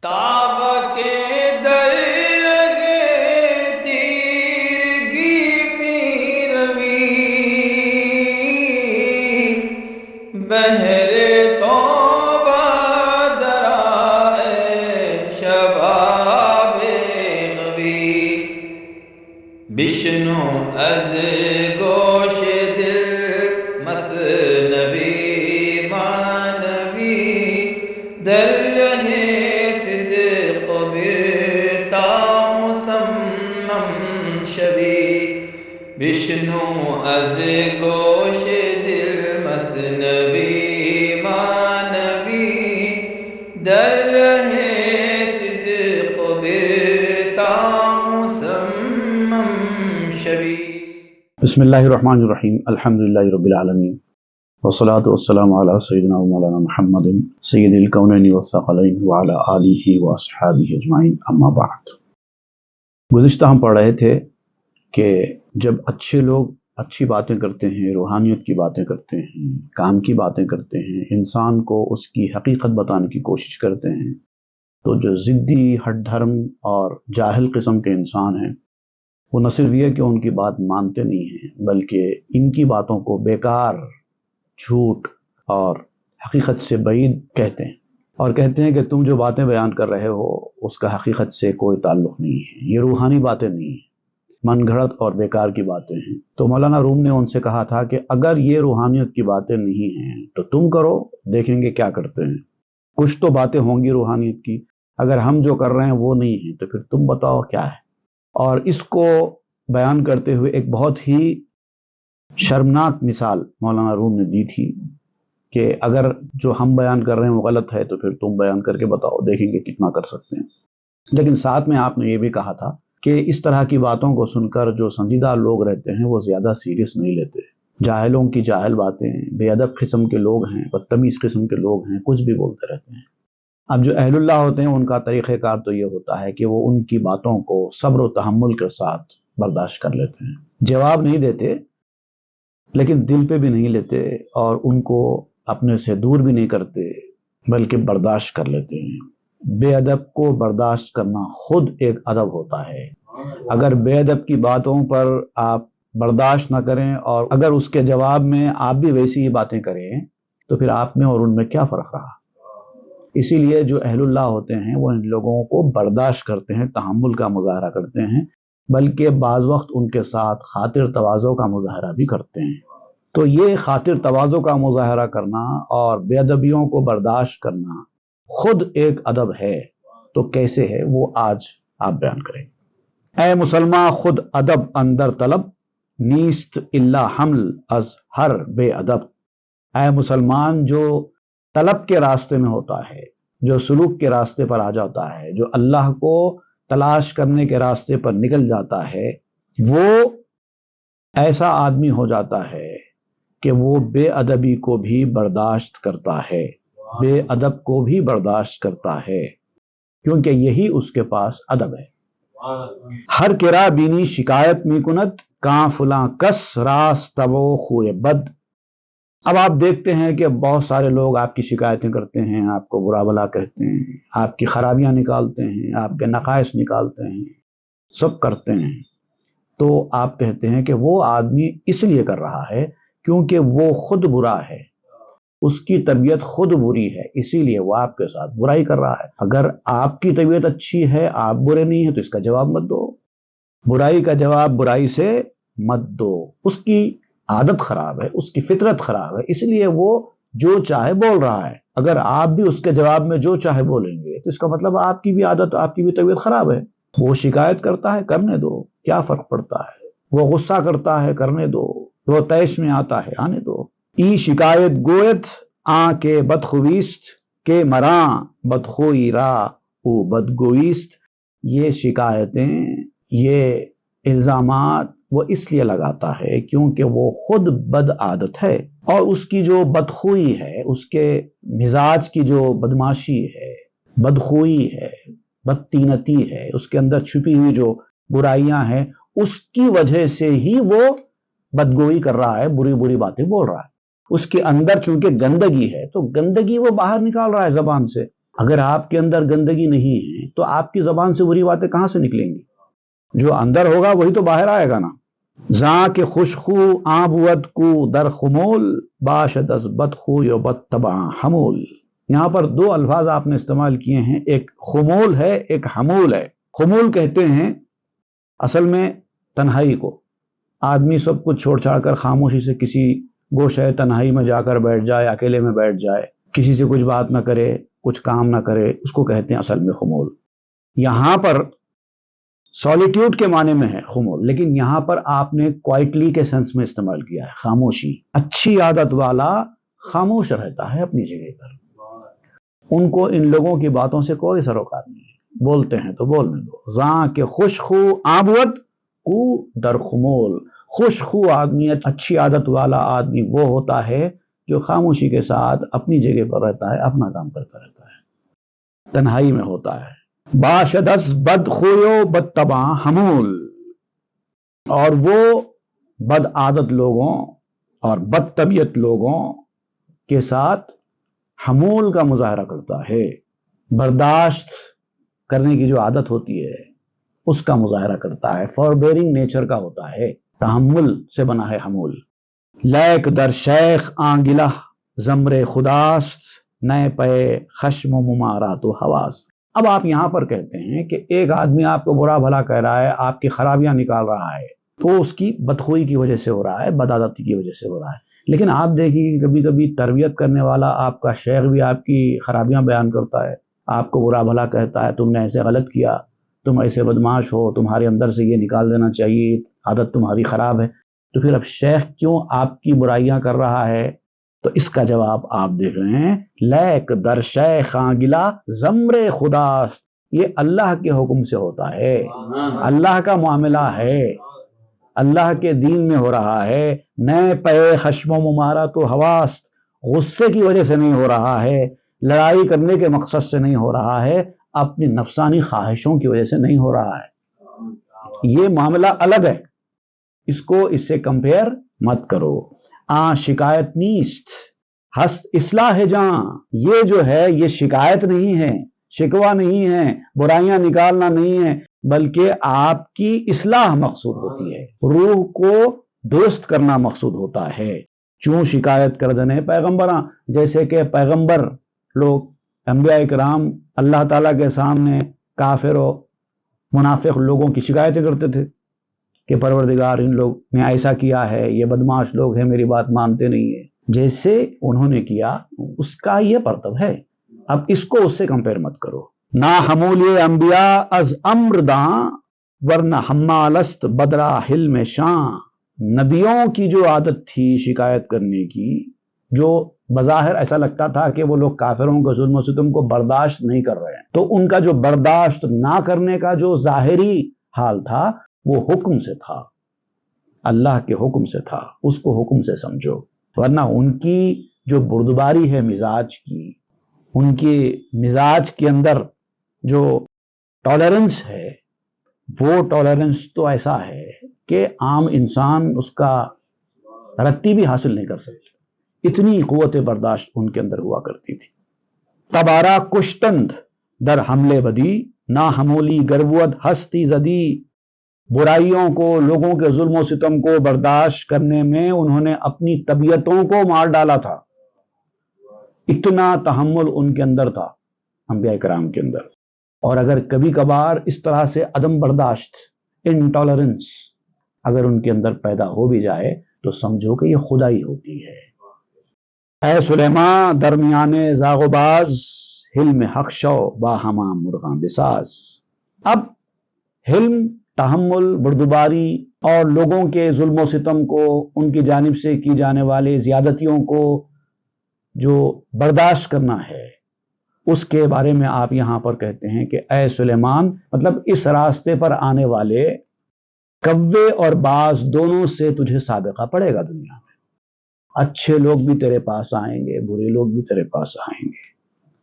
تاب کے درگے تیرگی میں روی بہر توبہ درائے شباب غوی بشنو از گوش دل مثنوی معنوی در رہے صدق برتا مسمم شوی بشنو از گوش دل مثنوی معنوی در رہے صدق برتا مسمم شوی۔ بسم اللہ الرحمن الرحیم، الحمدللہ رب العالمین، والصلاة والسلام علی سیدنا و مولانا محمد سید الکونین والثقلین وعلی آلہ واصحابہ اجمعین، اما بعد۔ گزشتہ ہم پڑھ رہے تھے کہ جب اچھے لوگ اچھی باتیں کرتے ہیں، روحانیت کی باتیں کرتے ہیں، کام کی باتیں کرتے ہیں، انسان کو اس کی حقیقت بتانے کی کوشش کرتے ہیں، تو جو ضدی، ہٹ دھرم اور جاہل قسم کے انسان ہیں، وہ نہ صرف یہ کہ ان کی بات مانتے نہیں ہیں بلکہ ان کی باتوں کو بیکار، جھوٹ اور حقیقت سے بعید کہتے ہیں، اور کہتے ہیں کہ تم جو باتیں بیان کر رہے ہو اس کا حقیقت سے کوئی تعلق نہیں ہے، یہ روحانی باتیں نہیں ہیں، من گھڑت اور بیکار کی باتیں ہیں۔ تو مولانا روم نے ان سے کہا تھا کہ اگر یہ روحانیت کی باتیں نہیں ہیں تو تم کرو، دیکھیں گے کیا کرتے ہیں۔ کچھ تو باتیں ہوں گی روحانیت کی، اگر ہم جو کر رہے ہیں وہ نہیں ہیں تو پھر تم بتاؤ کیا ہے۔ اور اس کو بیان کرتے ہوئے ایک بہت ہی شرمناک مثال مولانا روم نے دی تھی کہ اگر جو ہم بیان کر رہے ہیں وہ غلط ہے تو پھر تم بیان کر کے بتاؤ، دیکھیں گے کتنا کر سکتے ہیں۔ لیکن ساتھ میں آپ نے یہ بھی کہا تھا کہ اس طرح کی باتوں کو سن کر جو سنجیدہ لوگ رہتے ہیں وہ زیادہ سیریس نہیں لیتے، جاہلوں کی جاہل باتیں، بے ادب قسم کے لوگ ہیں، بدتمیز قسم کے لوگ ہیں، کچھ بھی بولتے رہتے ہیں۔ اب جو اہل اللہ ہوتے ہیں ان کا طریقہ کار تو یہ ہوتا ہے کہ وہ ان کی باتوں کو صبر و تحمل کے ساتھ برداشت کر لیتے ہیں، جواب نہیں دیتے لیکن دل پہ بھی نہیں لیتے اور ان کو اپنے سے دور بھی نہیں کرتے بلکہ برداشت کر لیتے ہیں۔ بے ادب کو برداشت کرنا خود ایک ادب ہوتا ہے۔ اگر بے ادب کی باتوں پر آپ برداشت نہ کریں اور اگر اس کے جواب میں آپ بھی ویسی ہی باتیں کریں تو پھر آپ میں اور ان میں کیا فرق رہا؟ اسی لیے جو اہل اللہ ہوتے ہیں وہ ان لوگوں کو برداشت کرتے ہیں، تحمل کا مظاہرہ کرتے ہیں، بلکہ بعض وقت ان کے ساتھ خاطر تواضع کا مظاہرہ بھی کرتے ہیں۔ تو یہ خاطر تواضع کا مظاہرہ کرنا اور بے ادبیوں کو برداشت کرنا خود ایک ادب ہے، تو کیسے ہے وہ آج آپ بیان کریں۔ اے مسلمان خود ادب اندر طلب، نیست الا حمل از ہر بے ادب۔ اے مسلمان جو طلب کے راستے میں ہوتا ہے، جو سلوک کے راستے پر آ جاتا ہے، جو اللہ کو تلاش کرنے کے راستے پر نکل جاتا ہے، وہ ایسا آدمی ہو جاتا ہے کہ وہ بے ادبی کو بھی برداشت کرتا ہے، بے ادب کو بھی برداشت کرتا ہے، کیونکہ یہی اس کے پاس ادب ہے۔ ہر کرا بینی شکایت می کنت، کاں فلاں کس راست و خوئے بد۔ اب آپ دیکھتے ہیں کہ بہت سارے لوگ آپ کی شکایتیں کرتے ہیں، آپ کو برا بھلا کہتے ہیں، آپ کی خرابیاں نکالتے ہیں، آپ کے نقائص نکالتے ہیں، سب کرتے ہیں، تو آپ کہتے ہیں کہ وہ آدمی اس لیے کر رہا ہے کیونکہ وہ خود برا ہے، اس کی طبیعت خود بری ہے، اسی لیے وہ آپ کے ساتھ برائی کر رہا ہے۔ اگر آپ کی طبیعت اچھی ہے، آپ برے نہیں ہیں، تو اس کا جواب مت دو، برائی کا جواب برائی سے مت دو۔ اس کی عادت خراب ہے، اس کی فطرت خراب ہے، اس لیے وہ جو چاہے بول رہا ہے۔ اگر آپ بھی اس کے جواب میں جو چاہے بولیں گے تو اس کا مطلب آپ کی بھی عادت، آپ کی بھی طبیعت خراب ہے۔ وہ شکایت کرتا ہے، کرنے دو، کیا فرق پڑتا ہے۔ وہ غصہ کرتا ہے، کرنے دو۔ وہ طیش میں آتا ہے، آنے دو۔ ای شکایت گویت آ کے بدخویست، کے مراں بدخوئی را او بدگویست۔ یہ شکایتیں، یہ الزامات وہ اس لیے لگاتا ہے کیونکہ وہ خود بد عادت ہے، اور اس کی جو بدخوئی ہے، اس کے مزاج کی جو بدماشی ہے، بدخوئی ہے، بدتینتی ہے، اس کے اندر چھپی ہوئی جو برائیاں ہیں، اس کی وجہ سے ہی وہ بدگوئی کر رہا ہے، بری بری باتیں بول رہا ہے۔ اس کے اندر چونکہ گندگی ہے تو گندگی وہ باہر نکال رہا ہے زبان سے، اگر آپ کے اندر گندگی نہیں ہے تو آپ کی زبان سے بری باتیں کہاں سے نکلیں گی؟ جو اندر ہوگا وہی تو باہر آئے گا نا۔ زاں کے خوشخو آبود کو در خمول باشد از بدخو یا بدطبع حمول۔ یہاں پر دو الفاظ آپ نے استعمال کیے ہیں، ایک خمول ہے ایک حمول ہے۔ خمول کہتے ہیں اصل میں تنہائی کو، آدمی سب کچھ چھوڑ چھاڑ کر خاموشی سے کسی گوشہ تنہائی میں جا کر بیٹھ جائے، اکیلے میں بیٹھ جائے، کسی سے کچھ بات نہ کرے، کچھ کام نہ کرے، اس کو کہتے ہیں اصل میں خمول۔ یہاں پر سولیٹیوڈ کے معنی میں ہے خمول، لیکن یہاں پر آپ نے کوائٹلی کے سینس میں استعمال کیا ہے، خاموشی۔ اچھی عادت والا خاموش رہتا ہے اپنی جگہ پر، ان کو ان لوگوں کی باتوں سے کوئی سروکار نہیں ہے، بولتے ہیں تو بولنے دو۔ زاں کے خوش خو آبود کو در خمول، خوش خو آدمی، اچھی عادت والا آدمی وہ ہوتا ہے جو خاموشی کے ساتھ اپنی جگہ پر رہتا ہے، اپنا کام کرتا رہتا ہے، تنہائی میں ہوتا ہے۔ باشدس بد خویو بد طبع حمول، اور وہ بد عادت لوگوں اور بد طبیعت لوگوں کے ساتھ حمول کا مظاہرہ کرتا ہے، برداشت کرنے کی جو عادت ہوتی ہے اس کا مظاہرہ کرتا ہے، فوربیئرنگ نیچر کا ہوتا ہے، تحمل سے بنا ہے حمول۔ لیک در شیخ آنگلہ زمر خداست، نئے پے خشم و ممارات و حواس۔ اب آپ یہاں پر کہتے ہیں کہ ایک آدمی آپ کو برا بھلا کہہ رہا ہے، آپ کی خرابیاں نکال رہا ہے، تو اس کی بدخوئی کی وجہ سے ہو رہا ہے، بدعادتی کی وجہ سے ہو رہا ہے۔ لیکن آپ دیکھیے کہ کبھی کبھی تربیت کرنے والا آپ کا شیخ بھی آپ کی خرابیاں بیان کرتا ہے، آپ کو برا بھلا کہتا ہے، تم نے ایسے غلط کیا، تم ایسے بدماش ہو، تمہارے اندر سے یہ نکال دینا چاہیے، عادت تمہاری خراب ہے۔ تو پھر اب شیخ کیوں آپ کی برائیاں کر رہا ہے؟ تو اس کا جواب آپ دیکھ رہے ہیں، لیک در شیخ آنگلہ زمر خداست، یہ اللہ کے حکم سے ہوتا ہے، اللہ کا معاملہ ہے، اللہ کے دین میں ہو رہا ہے۔ نئے پے خشم و ممارات و حواس، غصے کی وجہ سے نہیں ہو رہا ہے، لڑائی کرنے کے مقصد سے نہیں ہو رہا ہے، اپنی نفسانی خواہشوں کی وجہ سے نہیں ہو رہا ہے۔ یہ معاملہ الگ ہے، اس کو اس سے کمپیئر مت کرو۔ شکایت نیست ہست اصلاح جاں، یہ جو ہے یہ شکایت نہیں ہے، شکوہ نہیں ہے، برائیاں نکالنا نہیں ہے، بلکہ آپ کی اصلاح مقصود ہوتی ہے، روح کو درست کرنا مقصود ہوتا ہے۔ چوں شکایت کر دینے پیغمبراں، جیسے کہ پیغمبر لوگ، انبیاء کرام اللہ تعالیٰ کے سامنے کافر و منافق لوگوں کی شکایتیں کرتے تھے کہ پروردگار ان لوگ نے ایسا کیا ہے، یہ بدماش لوگ ہیں، میری بات مانتے نہیں ہیں، جیسے انہوں نے کیا اس کا یہ پرتب ہے۔ اب اس کو اس سے کمپیئر مت کرو۔ نا حمولی انبیاء از امر داں، ورنہ حمالست بدرا حلم شاں، نبیوں کی جو عادت تھی شکایت کرنے کی، جو بظاہر ایسا لگتا تھا کہ وہ لوگ کافروں کے ظلم و ستم کو برداشت نہیں کر رہے ہیں، تو ان کا جو برداشت نہ کرنے کا جو ظاہری حال تھا وہ حکم سے تھا، اللہ کے حکم سے تھا، اس کو حکم سے سمجھو۔ ورنہ ان کی جو بردباری ہے مزاج کی، ان کے مزاج کے اندر جو ٹالرنس ہے، وہ ٹالرنس تو ایسا ہے کہ عام انسان اس کا رتی بھی حاصل نہیں کر سکتا، اتنی قوت برداشت ان کے اندر ہوا کرتی تھی۔ تبارہ کشتند در حملے بدی، نا حمولی گربود ہستی زدی، برائیوں کو، لوگوں کے ظلم و ستم کو برداشت کرنے میں انہوں نے اپنی طبیعتوں کو مار ڈالا تھا، اتنا تحمل ان کے اندر تھا، انبیاء کرام کے اندر۔ اور اگر کبھی کبھار اس طرح سے عدم برداشت، انٹالرنس اگر ان کے اندر پیدا ہو بھی جائے تو سمجھو کہ یہ خدائی ہوتی ہے۔ اے سلیمان درمیان زاغ و باز، حلم حق شو با ہما مرغاں بساز۔ اب حلم، تحمل، بردباری اور لوگوں کے ظلم و ستم کو، ان کی جانب سے کی جانے والے زیادتیوں کو جو برداشت کرنا ہے، اس کے بارے میں آپ یہاں پر کہتے ہیں کہ اے سلیمان، مطلب اس راستے پر آنے والے کوے اور باز دونوں سے تجھے سابقہ پڑے گا دنیا میں، اچھے لوگ بھی تیرے پاس آئیں گے، برے لوگ بھی تیرے پاس آئیں گے۔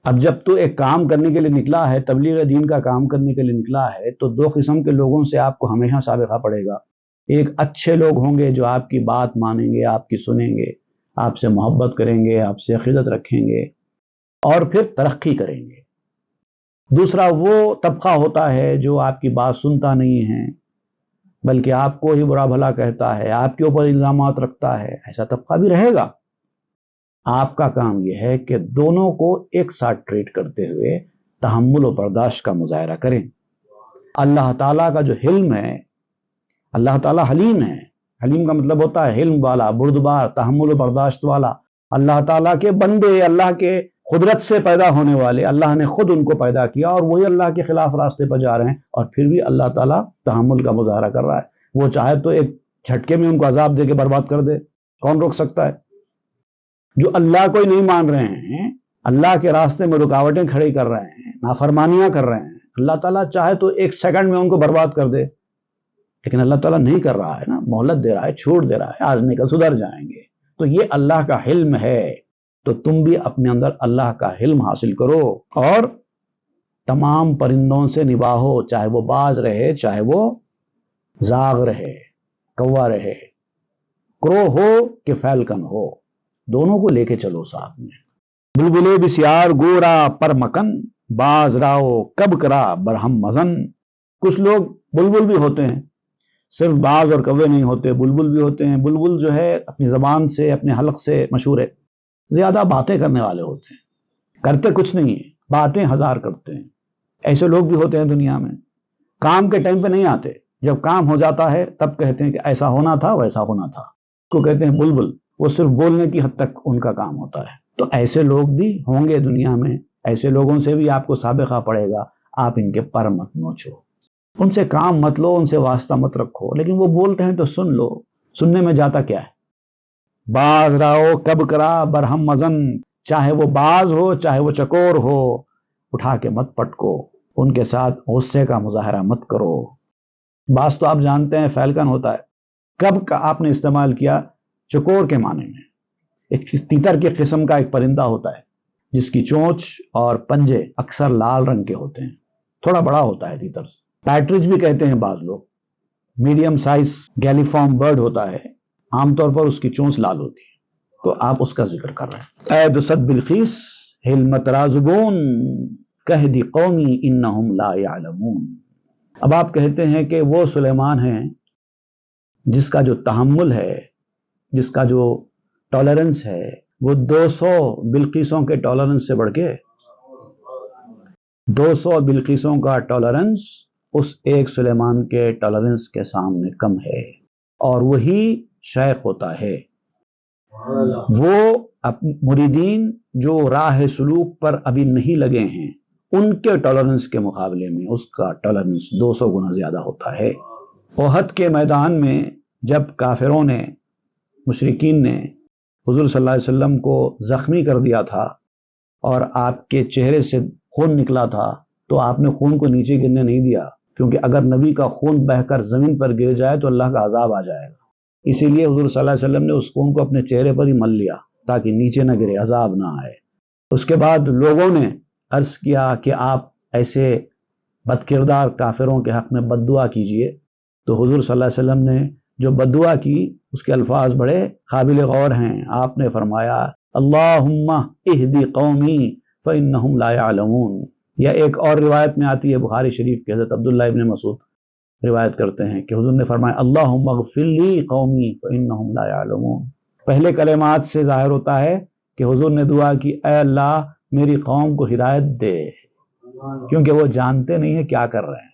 اب جب تو ایک کام کرنے کے لیے نکلا ہے، تبلیغ دین کا کام کرنے کے لیے نکلا ہے، تو دو قسم کے لوگوں سے آپ کو ہمیشہ سابقہ پڑے گا۔ ایک اچھے لوگ ہوں گے جو آپ کی بات مانیں گے، آپ کی سنیں گے، آپ سے محبت کریں گے، آپ سے عقیدت رکھیں گے، اور پھر ترقی کریں گے، دوسرا وہ طبقہ ہوتا ہے جو آپ کی بات سنتا نہیں ہے بلکہ آپ کو ہی برا بھلا کہتا ہے، آپ کے اوپر الزامات رکھتا ہے، ایسا طبقہ بھی رہے گا۔ آپ کا کام یہ ہے کہ دونوں کو ایک ساتھ ٹریٹ کرتے ہوئے تحمل و برداشت کا مظاہرہ کریں۔ اللہ تعالیٰ کا جو حلم ہے، اللہ تعالیٰ حلیم ہے، حلیم کا مطلب ہوتا ہے حلم والا، بردبار، تحمل و برداشت والا۔ اللہ تعالیٰ کے بندے، اللہ کے قدرت سے پیدا ہونے والے، اللہ نے خود ان کو پیدا کیا اور وہی اللہ کے خلاف راستے پر جا رہے ہیں، اور پھر بھی اللہ تعالیٰ تحمل کا مظاہرہ کر رہا ہے۔ وہ چاہے تو ایک جھٹکے میں ان کو عذاب دے کے برباد کر دے، کون روک سکتا ہے؟ جو اللہ کو ہی نہیں مان رہے ہیں، اللہ کے راستے میں رکاوٹیں کھڑی کر رہے ہیں، نافرمانیاں کر رہے ہیں، اللہ تعالیٰ چاہے تو ایک سیکنڈ میں ان کو برباد کر دے، لیکن اللہ تعالیٰ نہیں کر رہا ہے نا، مہلت دے رہا ہے، چھوٹ دے رہا ہے، آج نہیں کل سدھر جائیں گے۔ تو یہ اللہ کا حلم ہے، تو تم بھی اپنے اندر اللہ کا حلم حاصل کرو اور تمام پرندوں سے نباہو، چاہے وہ باز رہے، چاہے وہ زاغ رہے، کوا رہے، کرو ہو کہ فیلکن ہو، دونوں کو لے کے چلو ساتھ میں۔ بلبلے بسیار گورا پر مکن، باز راؤ کب کرا برہم مزن۔ کچھ لوگ بلبل بھی ہوتے ہیں، صرف باز اور کوے نہیں ہوتے، بلبل بھی ہوتے ہیں۔ بلبل جو ہے اپنی زبان سے، اپنے حلق سے مشہور ہے، زیادہ باتیں کرنے والے ہوتے ہیں، کرتے کچھ نہیں ہیں، باتیں ہزار کرتے ہیں۔ ایسے لوگ بھی ہوتے ہیں دنیا میں، کام کے ٹائم پہ نہیں آتے، جب کام ہو جاتا ہے تب کہتے ہیں کہ ایسا ہونا تھا، ویسا ہونا تھا، کو کہتے ہیں بلبل۔ وہ صرف بولنے کی حد تک ان کا کام ہوتا ہے۔ تو ایسے لوگ بھی ہوں گے دنیا میں، ایسے لوگوں سے بھی آپ کو سابقہ پڑے گا، آپ ان کے پر مت نوچو، ان سے کام مت لو، ان سے واسطہ مت رکھو، لیکن وہ بولتے ہیں تو سن لو، سننے میں جاتا کیا ہے؟ باز راؤ کب کرا برہم مزن، چاہے وہ باز ہو چاہے وہ چکور ہو، اٹھا کے مت پٹکو، ان کے ساتھ غصے کا مظاہرہ مت کرو۔ باز تو آپ جانتے ہیں فیلکن ہوتا ہے، کب کا آپ نے استعمال کیا چکور کے معنی میں۔ ایک تیتر کی قسم کا ایک پرندہ ہوتا ہے جس کی چونچ اور پنجے اکثر لال رنگ کے ہوتے ہیں، تھوڑا بڑا ہوتا ہے تیتر سے، پیٹرچ بھی کہتے ہیں بعض لوگ۔ میڈیم سائز گیلی فارم برڈ ہوتا ہے، عام طور پر اس کی چونچ لال ہوتی ہے، تو آپ اس کا ذکر کر رہے ہیں۔ اے دست بلخیس حلمت رازبون، کہہ دی قومی انہم لا یعلمون۔ اب آپ کہتے ہیں کہ وہ سلیمان ہیں جس کا جو تحمل ہے، جس کا جو ٹالرنس ہے، وہ 200 بلقیسوں کے ٹالرنس سے بڑھ کے، 200 بلقیسوں کا ٹالرنس اس ایک سلیمان کے ٹالرنس کے سامنے کم ہے، اور وہی شیخ ہوتا ہے۔ وہ مریدین جو راہ سلوک پر ابھی نہیں لگے ہیں، ان کے ٹالرنس کے مقابلے میں اس کا ٹالرنس 200 گنا زیادہ ہوتا ہے۔ احد کے میدان میں جب کافروں نے، مشرکین نے حضور صلی اللہ علیہ وسلم کو زخمی کر دیا تھا اور آپ کے چہرے سے خون نکلا تھا، تو آپ نے خون کو نیچے گرنے نہیں دیا، کیونکہ اگر نبی کا خون بہہ کر زمین پر گر جائے تو اللہ کا عذاب آ جائے گا۔ اسی لیے حضور صلی اللہ علیہ وسلم نے اس خون کو اپنے چہرے پر ہی مل لیا تاکہ نیچے نہ گرے، عذاب نہ آئے۔ اس کے بعد لوگوں نے عرض کیا کہ آپ ایسے بد کردار کافروں کے حق میں بد دعا کیجئے، تو حضور صلی اللہ علیہ وسلم نے جو بد دعا کی اس کے الفاظ بڑے قابل غور ہیں۔ آپ نے فرمایا اللہم اہدی قومی فانہم لا یعلمون۔ یا ایک اور روایت میں آتی ہے بخاری شریف کے، حضرت عبداللہ ابن مسعود روایت کرتے ہیں کہ حضور نے فرمایا اللہم اغفر لی قومی فانہم لا یعلمون۔ پہلے کلمات سے ظاہر ہوتا ہے کہ حضور نے دعا کی اے اللہ میری قوم کو ہدایت دے، کیونکہ وہ جانتے نہیں ہیں کیا کر رہے ہیں۔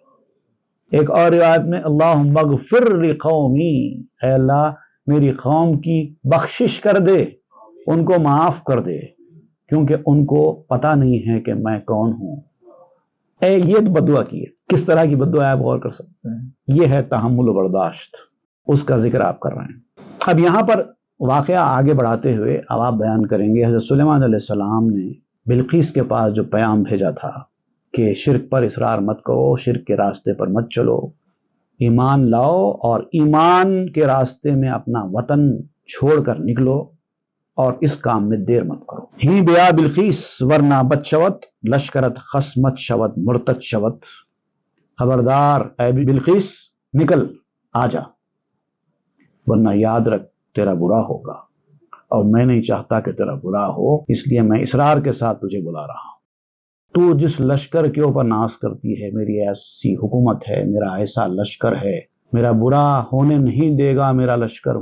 ایک اور روایت میں اللہم اغفر لقومی، اے اللہ میری قوم کی بخشش کر دے، ان کو معاف کر دے، کیونکہ ان کو پتہ نہیں ہے کہ میں کون ہوں۔ یہ بدعا کی ہے۔ کس طرح کی بدعا آپ غور کر سکتے ہیں؟ یہ ہے تحمل و برداشت، اس کا ذکر آپ کر رہے ہیں۔ اب یہاں پر واقعہ آگے بڑھاتے ہوئے اب آپ بیان کریں گے حضرت سلیمان علیہ السلام نے بلقیس کے پاس جو پیام بھیجا تھا کہ شرک پر اصرار مت کرو، شرک کے راستے پر مت چلو، ایمان لاؤ اور ایمان کے راستے میں اپنا وطن چھوڑ کر نکلو، اور اس کام میں دیر مت کرو۔ ہی بیا بلقیس ورنہ بد شوت، لشکرت خصمت شوت مرتد شوت۔ خبردار اے بلقیس، نکل، آجا، ورنہ یاد رکھ تیرا برا ہوگا، اور میں نہیں چاہتا کہ تیرا برا ہو، اس لیے میں اصرار کے ساتھ تجھے بلا رہا ہوں۔ تو جس لشکر کے اوپر ناز کرتی ہے، میری ایسی حکومت ہے، میرا ایسا لشکر ہے، میرا برا ہونے نہیں دے گا میرا لشکر،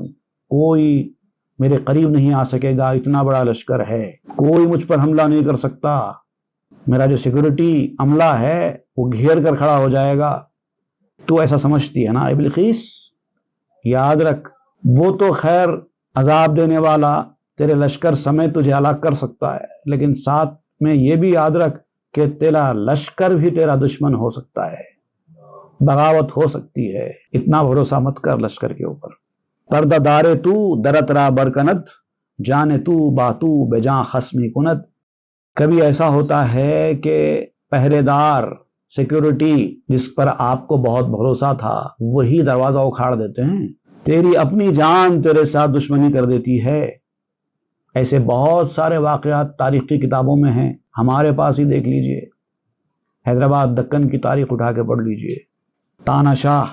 کوئی میرے قریب نہیں آ سکے گا، اتنا بڑا لشکر ہے، کوئی مجھ پر حملہ نہیں کر سکتا، میرا جو سیکورٹی عملہ ہے وہ گھیر کر کھڑا ہو جائے گا، تو ایسا سمجھتی ہے نا اے بلقیس؟ یاد رکھ، وہ تو خیر عذاب دینے والا تیرے لشکر سمیت تجھے ہلاک کر سکتا ہے، لیکن ساتھ میں یہ بھی یاد رکھ کہ تیرا لشکر بھی تیرا دشمن ہو سکتا ہے، بغاوت ہو سکتی ہے، اتنا بھروسہ مت کر لشکر کے اوپر۔ پردہ دارے تو درت را برکند، جانے تو باتو بجاں خصمی کند۔ کبھی ایسا ہوتا ہے کہ پہرے دار، سیکورٹی جس پر آپ کو بہت بھروسہ تھا، وہی دروازہ اکھاڑ دیتے ہیں، تیری اپنی جان تیرے ساتھ دشمنی کر دیتی ہے۔ ایسے بہت سارے واقعات تاریخی کتابوں میں ہیں، ہمارے پاس ہی دیکھ لیجئے، حیدرآباد دکن کی تاریخ اٹھا کے پڑھ لیجئے، تانا شاہ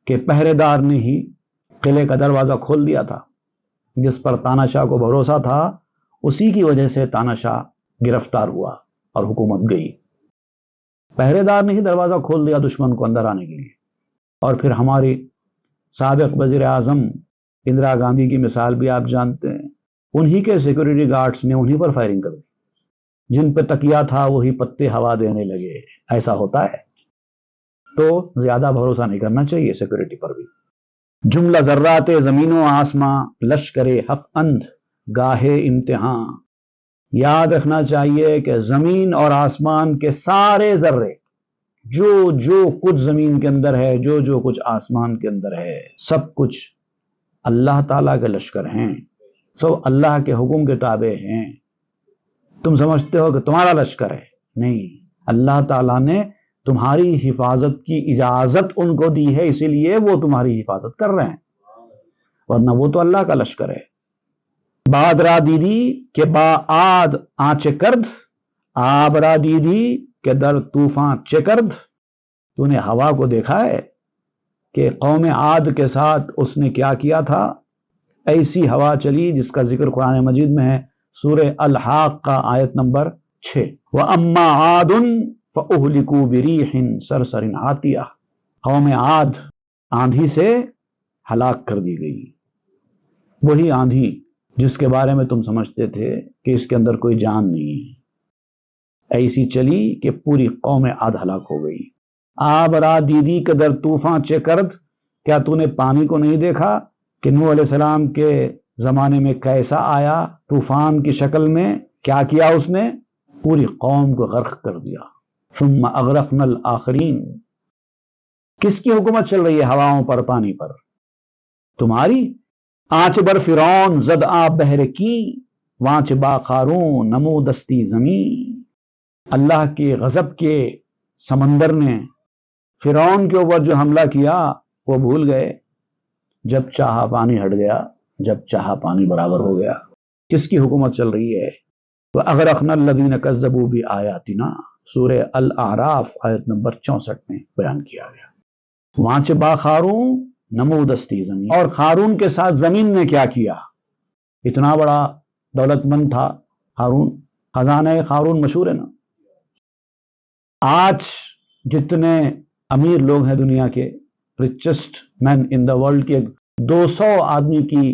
کے پہرے دار نے ہی قلعے کا دروازہ کھول دیا تھا، جس پر تانا شاہ کو بھروسہ تھا، اسی کی وجہ سے تانا شاہ گرفتار ہوا اور حکومت گئی۔ پہرے دار نے ہی دروازہ کھول دیا دشمن کو اندر آنے کے لیے۔ اور پھر ہماری سابق وزیر اعظم اندرا گاندھی کی مثال بھی آپ جانتے ہیں، انہی کے سیکورٹی گارڈز نے انہی پر فائرنگ کر دی، جن پہ تکیہ تھا وہی پتے ہوا دینے لگے۔ ایسا ہوتا ہے، تو زیادہ بھروسہ نہیں کرنا چاہیے سیکورٹی پر بھی۔ جملہ ذرات زمین و آسماں، لشکر حق اندھ گاہے امتحاں۔ یاد رکھنا چاہیے کہ زمین اور آسمان کے سارے ذرے، جو کچھ زمین کے اندر ہے، جو کچھ آسمان کے اندر ہے، سب کچھ اللہ تعالیٰ کے لشکر ہیں، سب اللہ کے حکم کے تابع ہیں۔ تم سمجھتے ہو کہ تمہارا لشکر ہے، نہیں، اللہ تعالیٰ نے تمہاری حفاظت کی اجازت ان کو دی ہے، اسی لیے وہ تمہاری حفاظت کر رہے ہیں، ورنہ وہ تو اللہ کا لشکر ہے۔ باد را دیدی کہ با آد آنچ کرد، آب را دیدی کہ در طوفان چکرد۔ تو نے ہوا کو دیکھا ہے کہ قوم عاد کے ساتھ اس نے کیا کیا تھا؟ ایسی ہوا چلی جس کا ذکر قرآن مجید میں ہے، سورہ الحاقہ آیت نمبر 6۔ وَأَمَّا عَادٌ فَأُهْلِكُوا بِرِيحٍ صَرْصَرٍ عَاتِيَةٍ۔ قوم عاد آندھی سے ہلاک کر دی گئی، وہی آندھی جس کے بارے میں تم سمجھتے تھے کہ اس کے اندر کوئی جان نہیں ہے، ایسی چلی کہ پوری قوم عاد ہلاک ہو گئی۔ آب را دیدی کہ در طوفان چکرد، کیا تو نے پانی کو نہیں دیکھا کہ نوح علیہ السلام کے زمانے میں کیسا آیا طوفان کی شکل میں؟ کیا کیا اس نے؟ پوری قوم کو غرق کر دیا۔ ثم اغرقنا الآخرین۔ کس کی حکومت چل رہی ہے ہواؤں پر، پانی پر؟ تمہاری۔ آنچ بر فرعون زد آب بحر کی، وانچ با قارون نمو دستی زمین۔ اللہ کے غضب کے سمندر نے فرعون کے اوپر جو حملہ کیا وہ بھول گئے، جب چاہا پانی ہٹ گیا، جب چاہا پانی برابر ہو گیا۔ کس کی حکومت چل رہی ہے؟ وَأَغْرَقْنَا الَّذِينَ كَذَّبُوا بِآيَاتِنَا، سورہ الاعراف آیت نمبر 64 میں بیان کیا گیا۔ وہاں سے با قارون نمودستی زمین، اور قارون کے ساتھ زمین نے کیا کیا؟ اتنا بڑا دولت مند تھا قارون، خزانہ قارون مشہور ہے نا۔ آج جتنے امیر لوگ ہیں دنیا کے، richest men in the world کے 200 آدمی کی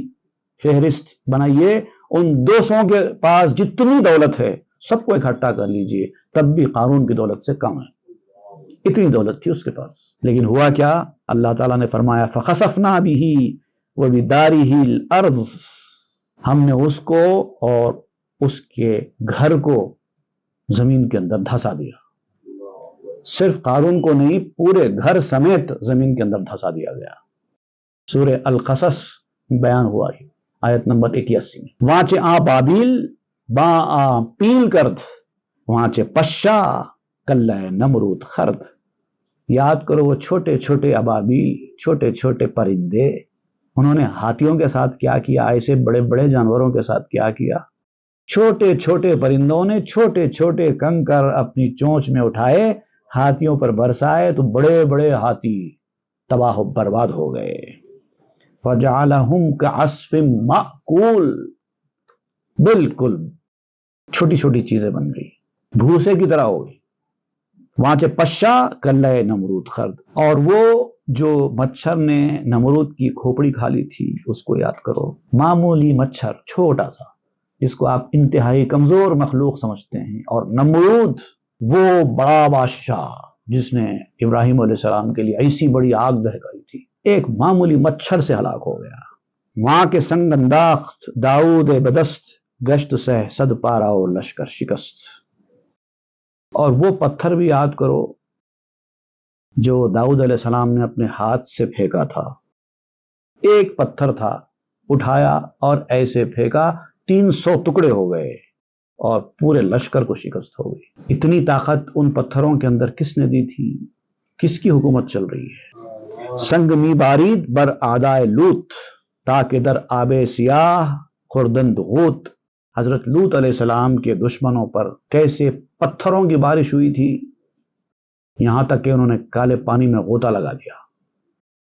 فہرست بنائیے، ان 200 کے پاس جتنی دولت ہے سب کو اکٹھا کر لیجئے، تب بھی قارون کی دولت سے کم ہے، اتنی دولت تھی اس کے پاس۔ لیکن ہوا کیا؟ اللہ تعالیٰ نے فرمایا فَخَسَفْنَا بِهِ وَبِدَارِهِ الْأَرْضِ، ہم نے اس کو اور اس کے گھر کو زمین کے اندر دھسا دیا۔ صرف قارون کو نہیں، پورے گھر سمیت زمین کے اندر دھسا دیا گیا۔ سورہ القصص بیان ہوا ہے آیت نمبر 81 میں۔ وہاں چے آ بابیل با آ پیل کرد، وہاں چے پشا کلہ نمرود خرد۔ یاد کرو وہ چھوٹے چھوٹے ابابیل، چھوٹے چھوٹے پرندے، انہوں نے ہاتھیوں کے ساتھ کیا کیا، ایسے بڑے بڑے جانوروں کے ساتھ کیا کیا۔ چھوٹے چھوٹے پرندوں نے چھوٹے چھوٹے کنکر اپنی چونچ میں اٹھائے، ہاتھیوں پر برسائے، تو بڑے بڑے ہاتھی تباہ و برباد ہو گئے۔ فَجَعَلَهُمْ كَعَصْفٍ مَأْكُولٍ، بالکل چھوٹی چھوٹی چیزیں بن گئی۔ بھوسے کی طرح ہو گئی. وہاں سے پشا کلے نمرود خرد. اور وہ جو مچھر نے نمرود کی کھوپڑی کھا لی تھی اس کو یاد کرو. معمولی مچھر چھوٹا سا جس کو آپ انتہائی کمزور مخلوق سمجھتے ہیں، اور نمرود وہ بڑا بادشاہ جس نے ابراہیم علیہ السلام کے لیے ایسی بڑی آگ دہکائی تھی، ایک معمولی مچھر سے ہلاک ہو گیا. ماں کے سنگ انداخت داؤد بدست، گشت سہ صد پارا و لشکر شکست. اور وہ پتھر بھی یاد کرو جو داؤد علیہ السلام نے اپنے ہاتھ سے پھینکا تھا. ایک پتھر تھا، اٹھایا اور ایسے پھینکا 300 ٹکڑے ہو گئے اور پورے لشکر کو شکست ہو گئی. اتنی طاقت ان پتھروں کے اندر کس نے دی تھی؟ کس کی حکومت چل رہی ہے؟ سنگ می بارید بر آدائے لوت، تاکہ در آب سیاہ خوردند غوت. حضرت لوط علیہ السلام کے دشمنوں پر کیسے پتھروں کی بارش ہوئی تھی، یہاں تک کہ انہوں نے کالے پانی میں غوطہ لگا دیا،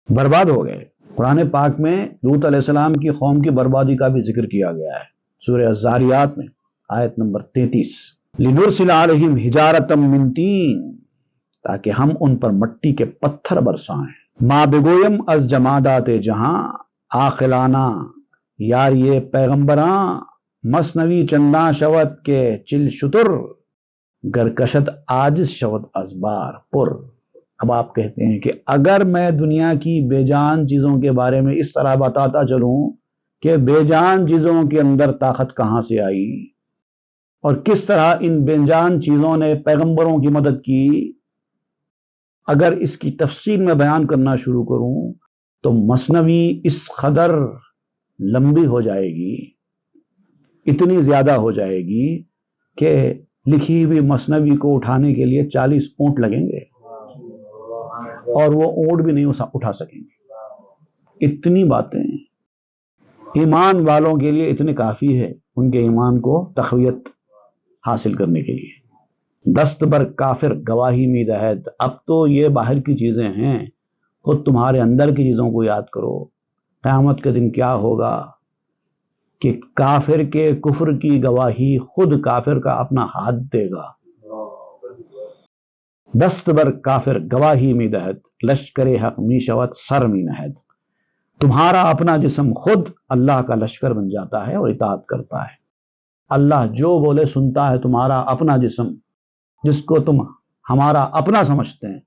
برباد ہو گئے. قرآن پاک میں لوط علیہ السلام کی قوم کی بربادی کا بھی ذکر کیا گیا ہے سورہ الذاریات میں آیت نمبر 33. لنرسل علیہم حجارۃ من طین، تاکہ ہم ان پر مٹی کے پتھر برسائیں. ما بگویم از جمادات جہاں، آخلانا یار یہ پیغمبراں، مثنوی چنداں شود کے چل شتر، گرکشت آجز شود از بار پر. اب آپ کہتے ہیں کہ اگر میں دنیا کی بے جان چیزوں کے بارے میں اس طرح بتاتا چلوں کہ بے جان چیزوں کے اندر طاقت کہاں سے آئی اور کس طرح ان بے جان چیزوں نے پیغمبروں کی مدد کی، اگر اس کی تفصیل میں بیان کرنا شروع کروں تو مثنوی اس قدر لمبی ہو جائے گی، اتنی زیادہ ہو جائے گی کہ لکھی ہوئی مثنوی کو اٹھانے کے لیے 40 اونٹ لگیں گے اور وہ اونٹ بھی نہیں اٹھا سکیں گے. اتنی باتیں ایمان والوں کے لیے اتنے کافی ہے ان کے ایمان کو تقویت حاصل کرنے کے لیے. دست بر کافر گواہی می دہد. اب تو یہ باہر کی چیزیں ہیں، خود تمہارے اندر کی چیزوں کو یاد کرو. قیامت کے دن کیا ہوگا کہ کافر کے کفر کی گواہی خود کافر کا اپنا ہاتھ دے گا. دست بر کافر گواہی می دہد، لشکر حق می شود سر می نہد. تمہارا اپنا جسم خود اللہ کا لشکر بن جاتا ہے اور اطاعت کرتا ہے. اللہ جو بولے سنتا ہے. تمہارا اپنا جسم جس کو تم ہمارا اپنا سمجھتے ہیں،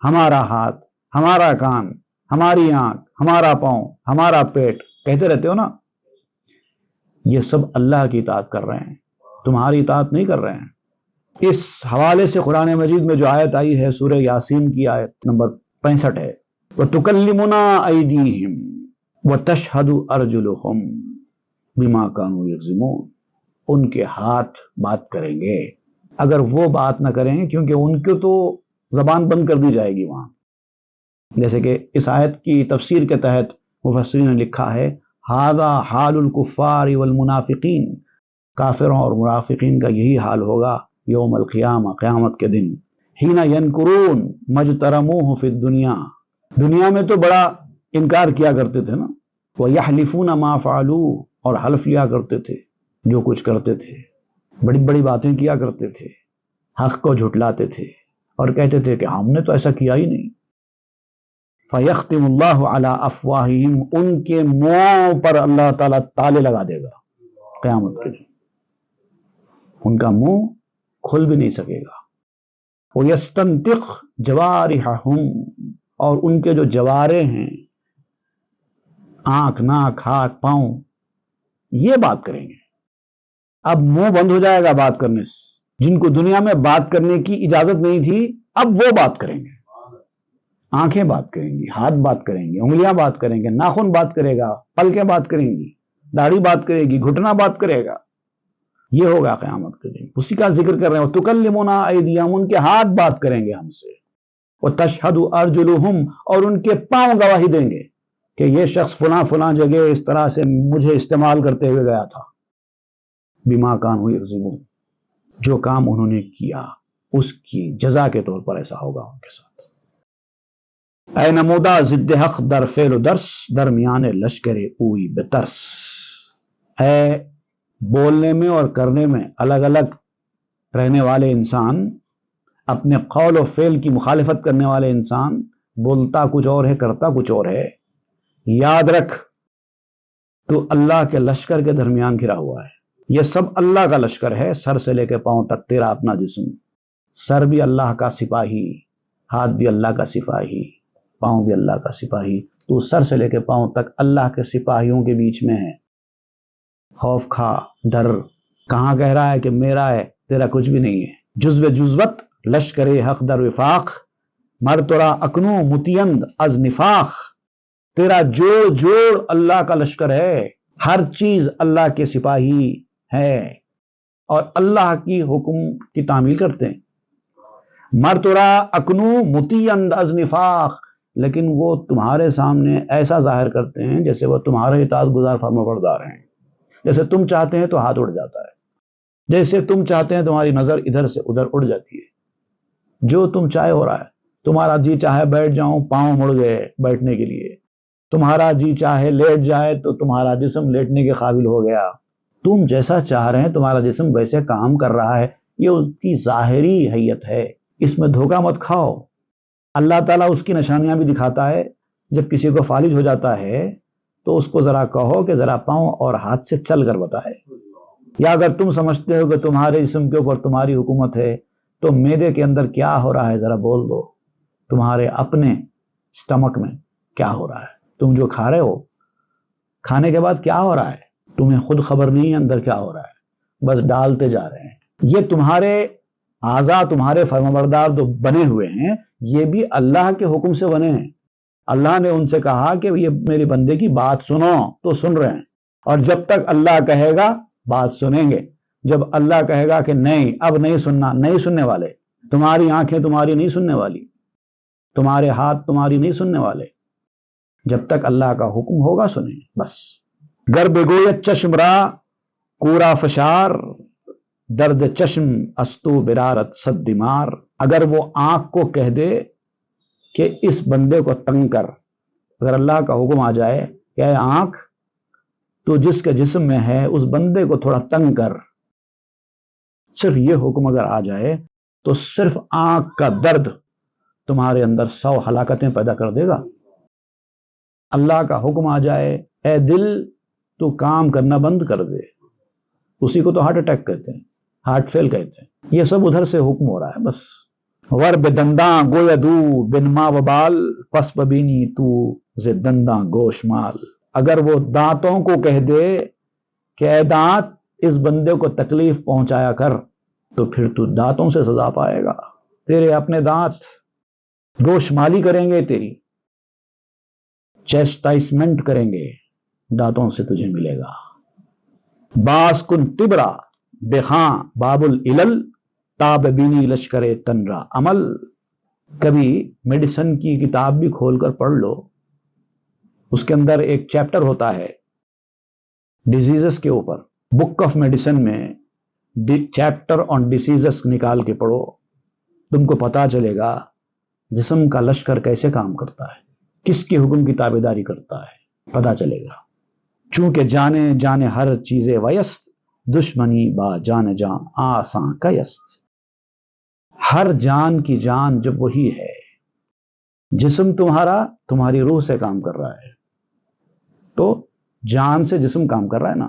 ہمارا ہاتھ، ہمارا کان، ہماری آنکھ، ہمارا پاؤں، ہمارا پیٹ کہتے رہتے ہو نا، یہ سب اللہ کی اطاعت کر رہے ہیں، تمہاری اطاعت نہیں کر رہے ہیں. اس حوالے سے قرآن مجید میں جو آیت آئی ہے سورہ یاسین کی آیت نمبر 65 ہے، وَتُكَلِّمُنَا أَيْدِيهِمْ وَتَشْهَدُ أَرْجُلُهُمْ بِمَا كَانُوا يَكْسِبُونَ. ان کے ہاتھ بات کریں گے. اگر وہ بات نہ کریں کیونکہ ان کو تو زبان بند کر دی جائے گی وہاں. جیسے کہ اس آیت کی تفسیر کے تحت مفسرین نے لکھا ہے ھذا حال الکفار والمنافقین. کافروں اور منافقین کا یہی حال ہوگا یوم القیامہ، قیامت کے دن. حین ینکرون مجترموہ فی الدنیا. دنیا میں تو بڑا انکار کیا کرتے تھے نا. وَيَحْلِفُونَ مَا فَعَلُوا. اور حلف لیا کرتے تھے جو کچھ کرتے تھے، بڑی بڑی باتیں کیا کرتے تھے، حق کو جھٹلاتے تھے اور کہتے تھے کہ ہم نے تو ایسا کیا ہی نہیں. فَيَخْتِمُ اللَّهُ عَلَىٰ أَفْوَاهِهِمْ. ان کے منہوں پر اللہ تعالیٰ تالے لگا دے گا قیامت کے دن. ان کا منہ کھل بھی نہیں سکے گا. وَيَسْتَنْتِقْ جَوَارِحَهُمْ. اور ان کے جو جوارے ہیں، آنکھ، ناک، ہاتھ، پاؤں، یہ بات کریں گے. اب منہ بند ہو جائے گا بات کرنے سے. جن کو دنیا میں بات کرنے کی اجازت نہیں تھی اب وہ بات کریں گے. آنکھیں بات کریں گی، ہاتھ بات کریں گے، انگلیاں بات کریں گے، ناخن بات کرے گا، پلکیں بات کریں گی، داڑھی بات کرے گی، گھٹنا بات کرے گا. یہ ہوگا قیامت کے دن. اسی کا ذکر کر رہے ہیں تکلمنا ایدیہم. ان کے ہاتھ بات کریں گے ہم سے. وتشہد ارجلہم. اور ان کے پاؤں گواہی دیں گے کہ یہ شخص فلاں فلاں جگہ اس طرح سے مجھے استعمال کرتے ہوئے گیا تھا. بما کانوا یکذبون. جو کام انہوں نے کیا اس کی جزا کے طور پر ایسا ہوگا ان کے ساتھ. اے نمودا ضد حق در فعل و درس، درمیان لشکر اوئی بترس. اے بولنے میں اور کرنے میں الگ الگ رہنے والے انسان، اپنے قول و فعل کی مخالفت کرنے والے انسان، بولتا کچھ اور ہے کرتا کچھ اور ہے، یاد رکھ تو اللہ کے لشکر کے درمیان گھرا ہوا ہے۔ یہ سب اللہ کا لشکر ہے، سر سے لے کے پاؤں تک تیرا اپنا جسم، سر بھی اللہ کا سپاہی، ہاتھ بھی اللہ کا سپاہی، پاؤں بھی اللہ کا سپاہی، تو سر سے لے کے پاؤں تک اللہ کے سپاہیوں کے بیچ میں ہے۔ خوف کھا، ڈر، کہاں کہہ رہا ہے کہ میرا ہے، تیرا کچھ بھی نہیں ہے۔ جزو جزوت لشکر حق در وفاق، مر ترا اکنو متیند از نفاق، تیرا جوڑ جوڑ اللہ کا لشکر ہے، ہر چیز اللہ کے سپاہی ہے اور اللہ کی حکم کی تعمیل کرتے ہیں۔ مر ترا اکنو متیند از نفاق، لیکن وہ تمہارے سامنے ایسا ظاہر کرتے ہیں جیسے وہ تمہارے اطاعت گزار فرمانبردار ہیں، جیسے تم چاہتے ہیں تو ہاتھ اڑ جاتا ہے، جیسے تم چاہتے ہیں تمہاری نظر ادھر سے ادھر اڑ جاتی ہے، جو تم چاہے ہو رہا ہے۔ تمہارا جی چاہے بیٹھ جاؤں، پاؤں مڑ گئے بیٹھنے کے لیے، تمہارا جی چاہے لیٹ جائے تو تمہارا جسم لیٹنے کے قابل ہو گیا، تم جیسا چاہ رہے ہیں تمہارا جسم ویسے کام کر رہا ہے۔ یہ اس کی ظاہری حیت ہے، اس میں دھوکہ مت کھاؤ۔ اللہ تعالیٰ اس کی نشانیاں بھی دکھاتا ہے۔ جب کسی کو فالج ہو جاتا ہے تو اس کو ذرا کہو کہ ذرا پاؤں اور ہاتھ سے چل کر بتائے، یا اگر تم سمجھتے ہو کہ تمہارے جسم کے اوپر تمہاری حکومت ہے تو معدے کے اندر کیا ہو رہا ہے ذرا بول دو، تمہارے اپنے سٹمک میں کیا ہو رہا ہے، تم جو کھا رہے ہو کھانے کے بعد کیا ہو رہا ہے، تمہیں خود خبر نہیں ہے اندر کیا ہو رہا ہے، بس ڈالتے جا رہے ہیں۔ یہ تمہارے اعضاء تمہارے فرمانبردار جو بنے ہوئے ہیں یہ بھی اللہ کے حکم سے بنے ہیں۔ اللہ نے ان سے کہا کہ یہ میری بندے کی بات سنو تو سن رہے ہیں، اور جب تک اللہ کہے گا بات سنیں گے، جب اللہ کہے گا کہ نہیں اب نہیں سننا، نہیں سننے والے۔ تمہاری آنکھیں تمہاری نہیں سننے والی، تمہارے ہاتھ تمہاری نہیں سننے والے، جب تک اللہ کا حکم ہوگا سنیں بس۔ گر بگویت چشم را کورا فشار، درد چشم استو برارت صد دمار، اگر وہ آنکھ کو کہہ دے کہ اس بندے کو تنگ کر، اگر اللہ کا حکم آ جائے کہ اے آنکھ تو جس کے جسم میں ہے اس بندے کو تھوڑا تنگ کر، صرف یہ حکم اگر آ جائے تو صرف آنکھ کا درد تمہارے اندر 100 ہلاکتیں پیدا کر دے گا۔ اللہ کا حکم آ جائے اے دل تو کام کرنا بند کر دے، اسی کو تو ہارٹ اٹیک کہتے ہیں، ہارٹ فیل کہتے ہیں۔ یہ سب ادھر سے حکم ہو رہا ہے بس۔ ور بدنداں گویا دو بن ما و بال، پس ببینی تو ز دنداں گوش مال، اگر وہ دانتوں کو کہہ دے کہ اے دانت اس بندے کو تکلیف پہنچایا کر، تو پھر تو دانتوں سے سزا پائے گا، تیرے اپنے دانت گوش مالی کریں گے، تیری چیسٹائسمنٹ کریں گے، دانتوں سے تجھے ملے گا۔ باس کن تبرا بخاں باب العلل، تاب بینی لشکر تنرا عمل، کبھی میڈیسن کی کتاب بھی کھول کر پڑھ لو، اس کے اندر ایک چیپٹر ہوتا ہے ڈیزیزز کے اوپر، بک آف میڈیسن میں چیپٹر آن ڈیزیزز نکال کے پڑھو، تم کو پتا چلے گا جسم کا لشکر کیسے کام کرتا ہے، کس کے حکم کی تابعداری کرتا ہے، پتا چلے گا۔ چونکہ جانے جانے ہر چیزیں ویست، دشمنی با جان جان آساں کیست، ہر جان کی جان جب وہی ہے، جسم تمہارا تمہاری روح سے کام کر رہا ہے، تو جان سے جسم کام کر رہا ہے نا،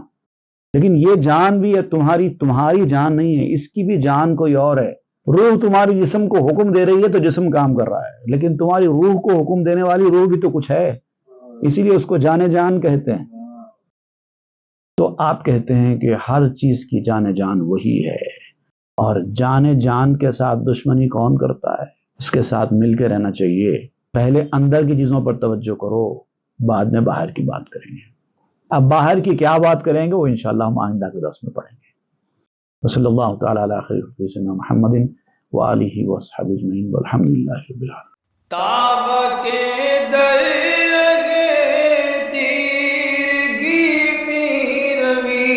لیکن یہ جان بھی ہے تمہاری جان نہیں ہے، اس کی بھی جان کوئی اور ہے۔ روح تمہاری جسم کو حکم دے رہی ہے تو جسم کام کر رہا ہے، لیکن تمہاری روح کو حکم دینے والی روح بھی تو کچھ ہے، اسی لیے اس کو جانے جان کہتے ہیں۔ تو آپ کہتے ہیں کہ ہر چیز کی جانے جان وہی ہے، اور جانے جان کے ساتھ دشمنی کون کرتا ہے؟ اس کے ساتھ مل کے رہنا چاہیے۔ پہلے اندر کی چیزوں پر توجہ کرو، بعد میں باہر کی بات کریں گے۔ اب باہر کی کیا بات کریں گے وہ انشاءاللہ ہم آئندہ کے درس میں پڑھیں گے۔ صلی اللہ تعالی علی خیر سیدنا محمد وآلہ وصحبہ اجمعین والحمد للہ رب العالمین۔ تاب کے درگے تیرگی میں روی،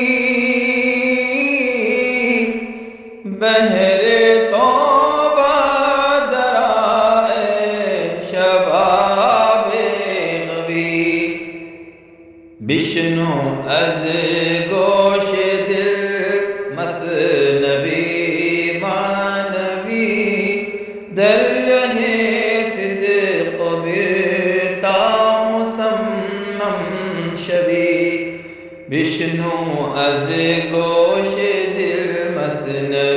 بہر توبہ درائے شباب غوی، بشنو از گوش دل مثنوی شبی بشنو از گوش دل مثنوی